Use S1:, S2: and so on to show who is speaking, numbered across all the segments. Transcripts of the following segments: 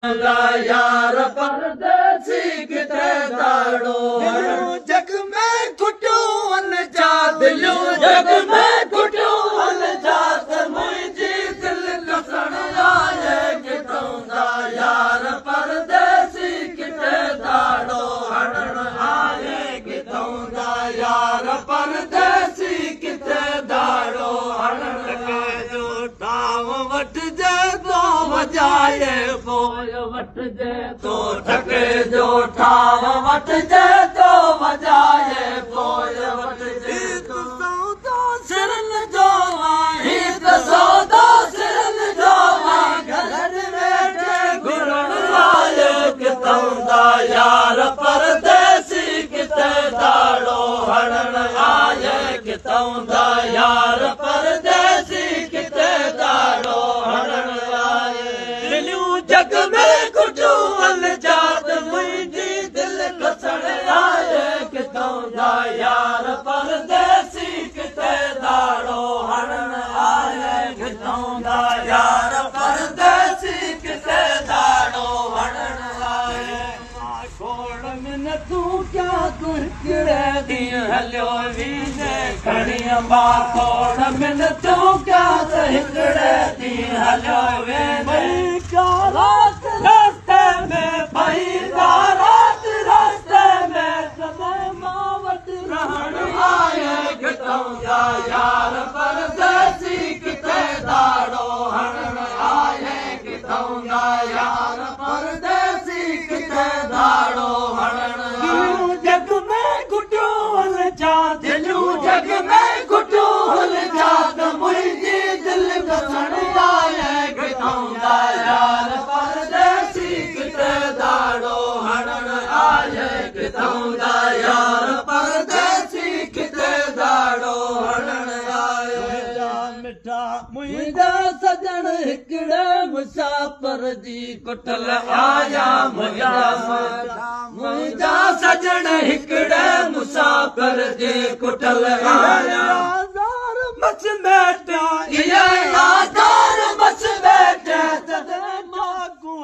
S1: यार परदेसी किथे दाड़ो जग में कुटियो अन जा दिलू जग में कुटियो अन जात मुंहिंजी दिल कसण आए किथों दा यार परदेसी किथे दाड़ो हणण आए किथों दा यार परदेसी किथे दाड़ो हणण जो टाव वठ जे तो वजाए वटजे तो ठके जो ठाव वटजे तो वजाए पोइ वटजे तो सौदो सिरन जो ही तो सौदो सिरन जो घर वेठे घुरण आए किथों दा यार परदेसी किथे दाड़ो हणण आए किथों दा यार परदेसी किथे दाड़ो हणण आए दिलियूं जग में कुटियो अन जात मुंहिंजी दिल कसण आए किथों दा यार परदेसी किथे दाड़ो हणण आए किथों दा यार परदेसी किथे दाड़ो हणण आए खोड़ मिनतूं क्या तूं हिकिड़े ॾींहुं हलियो वीने खणी अंबा खोड़ मिनतूं क्या त हिकिड़े ॾींहुं हलियो वेंदे रात रास्ते में भई रात रास्ते में कदे मां वटि रहण आए किथों दा यार परदेसी किथे दाड़ो हणण आए किथों दा यार परदेसी किथे दाड़ो हणण आए जग में कुटियो अन जा दिलियूं जग में कुटियो अन जात मुंहिंजी दिल कसण आए किथों दा यार परदेसी किथे दाड़ो हणण आए किथों दा यार परदेसी किथे दाड़ो हणण आए मिठा मुंहिंजा सजण हिकिड़े मुसाफ़िर जी कुटल आया मुंहिंजा सजण हिकिड़े मुसाफ़िर जी कुटल आया मच बैठा इहे आधार मच बैठे तदे मां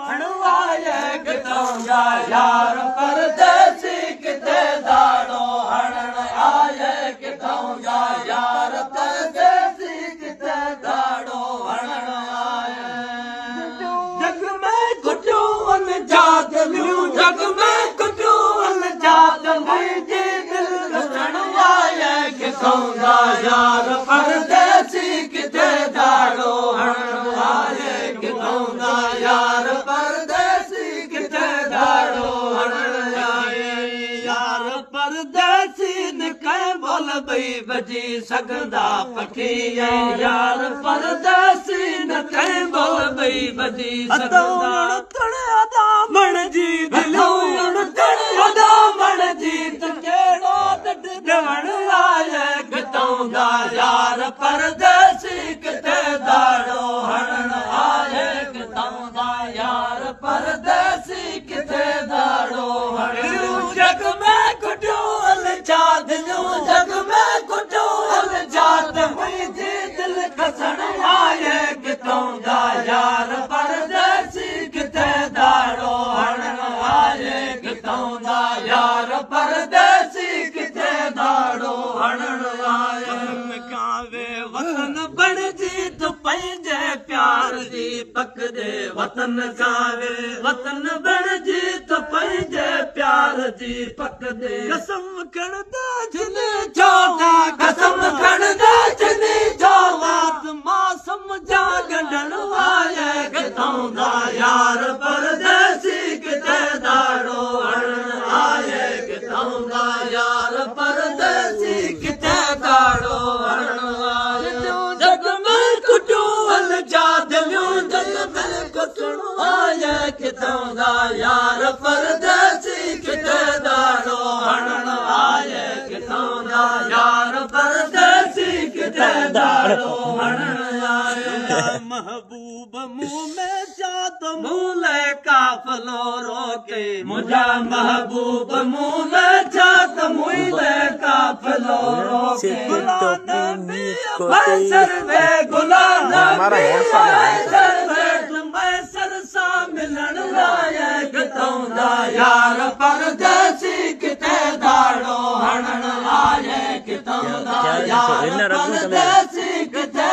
S1: हण आए किथों दा यार परदेसी किथे दाड़ो हणण आए किथों दा यार परदेसी किथे दाड़ो हणण आए जग में कुटियो अन जात जग में कुटियो अन जात मुंहिंजी दिल कसण आए किथों दा यार परदेसी किथे दाड़ो हणण आए किथों दा यार परदेसी किथे दाड़ो हणण आए यार परदेसी न कंहिं बोल ॿई बजी सघंदा पखी यार परदेसी न कंहिं बोल ॿई बजी सघंदा मण जी दिलियूं अदा मण जी त कहिड़ो ॾवण आए किथों दा यार परदेसी किथे दाड़ो हणण आए किथों दा यार परदेसी किथे दाड़ो हणण जग में कुटियो अन जा दिलियूं जग में कुटियो अन जात मुंहिंजी दिल कसण आए किथों दा यार परदेसी किथे दाड़ो हणण आए किथों दा यार परदेसी किथे दाड़ो हणण आए कावे वतन बणजी तूं पंहिंजे प्यार जी पक दे वतन कावे वतन बणजी तूं पंहिंजे प्यार जी पक दे कसम खणंदा जिने चौथा कसम खणंदा जिने चौथा मां समझा गंढण आए किथों दा यार परदेसी किथे दाड़ो हणण आए किथों दा यार परदेसी किथे दाड़ो हणण आए जग में कुटियो अन जा दिलियूं जग में कुटण आए किथों दा यार परदेसी किथे दाड़ो हणण आए किथों दा यार परदेसी किथे दाड़ो हणण आए महबूब मुंह में जात मूले काफलो रोके मुझा महबूब मुंह में जात मूले काफलो रोके गुलाम नबी गुलाम नबी ਮਿਲਣ ਲਾਇ ਕਿਤਾਉਂਦਾ ਯਾਰ ਪਰਦੇਸੀ ਕਿਤੇ ਦਾੜੋ ਹਣਨ ਲਾਇ ਕਿਤਾਉਂਦਾ ਯਾਰ ਪਰਦੇਸੀ ਕਿਤੇ